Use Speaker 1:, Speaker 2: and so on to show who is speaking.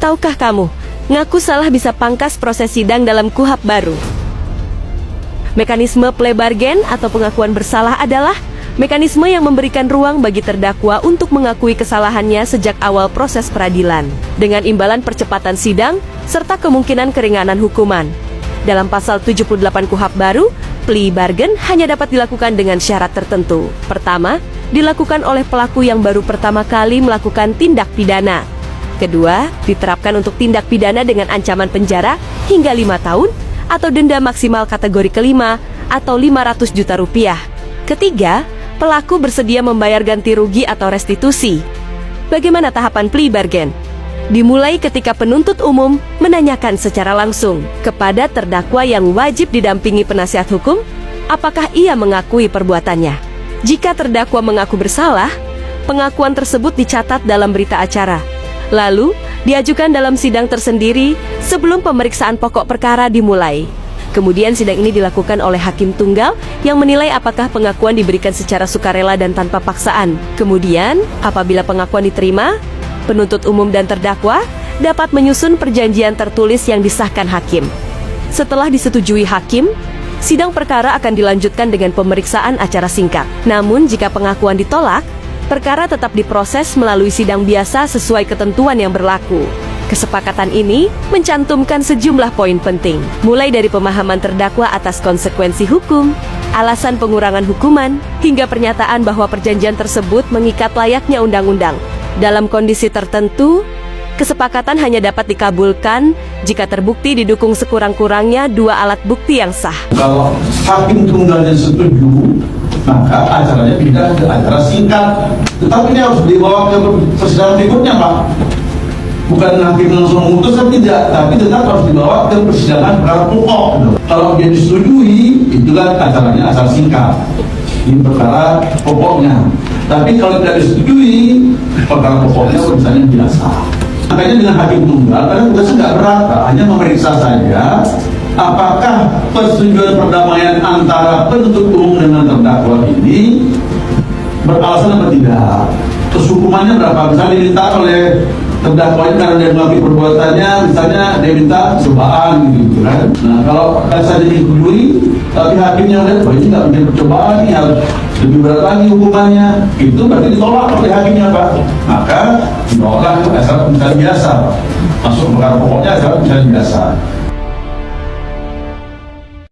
Speaker 1: Tahukah kamu, ngaku salah bisa pangkas proses sidang dalam KUHP baru. Mekanisme plea bargain atau pengakuan bersalah adalah mekanisme yang memberikan ruang bagi terdakwa untuk mengakui kesalahannya sejak awal proses peradilan, dengan imbalan percepatan sidang serta kemungkinan keringanan hukuman. Dalam pasal 78 KUHP baru, plea bargain hanya dapat dilakukan dengan syarat tertentu. Pertama, dilakukan oleh pelaku yang baru pertama kali melakukan tindak pidana. Kedua, diterapkan untuk tindak pidana dengan ancaman penjara hingga 5 tahun atau denda maksimal kategori kelima atau 500 juta rupiah. Ketiga, pelaku bersedia membayar ganti rugi atau restitusi. Bagaimana tahapan plea bargain? Dimulai ketika penuntut umum menanyakan secara langsung kepada terdakwa yang wajib didampingi penasihat hukum, apakah ia mengakui perbuatannya. Jika terdakwa mengaku bersalah, pengakuan tersebut dicatat dalam berita acara. Lalu, diajukan dalam sidang tersendiri sebelum pemeriksaan pokok perkara dimulai. Kemudian sidang ini dilakukan oleh hakim tunggal yang menilai apakah pengakuan diberikan secara sukarela dan tanpa paksaan. Kemudian, apabila pengakuan diterima, penuntut umum dan terdakwa dapat menyusun perjanjian tertulis yang disahkan hakim. Setelah disetujui hakim, sidang perkara akan dilanjutkan dengan pemeriksaan acara singkat. Namun, jika pengakuan ditolak, perkara tetap diproses melalui sidang biasa sesuai ketentuan yang berlaku. Kesepakatan ini mencantumkan sejumlah poin penting, mulai dari pemahaman terdakwa atas konsekuensi hukum, alasan pengurangan hukuman, hingga pernyataan bahwa perjanjian tersebut mengikat layaknya undang-undang. Dalam kondisi tertentu, kesepakatan hanya dapat dikabulkan jika terbukti didukung sekurang-kurangnya 2 alat bukti yang sah.
Speaker 2: Kalau hakim tunggalnya setuju, maka acaranya pindah ke acara singkat. Tetapi ini harus dibawa ke persidangan berikutnya, Pak. Bukan hakim langsung memutuskan, tidak, tapi tetap harus dibawa ke persidangan perkara pokok. Kalau dia disetujui, itu kan acaranya acara singkat. Ini perkara pokoknya. Tapi kalau tidak disetujui, perkara pokoknya misalnya biasa. Makanya dengan hakim tunggal, karena tugasnya nggak berat, Pak. Hanya memeriksa saja apakah persetujuan perdamaian antara penuntut umum dengan terdakwa ini beralasan atau tidak. Terus hukumannya berapa? Misalnya diminta oleh terdakwa ini karena dia mengakui perbuatannya, misalnya dia minta percobaan gitu kan. Nah, kalau saja disetujui, tapi hakimnya melihat bahwa ini nggak punya percobaan, ini harus lebih berat lagi hukumannya, itu berarti ditolak oleh hakimnya, Pak. Maka ditolak itu asal misalnya biasa, Pak. Masuk perkara pokoknya asal misalnya biasa.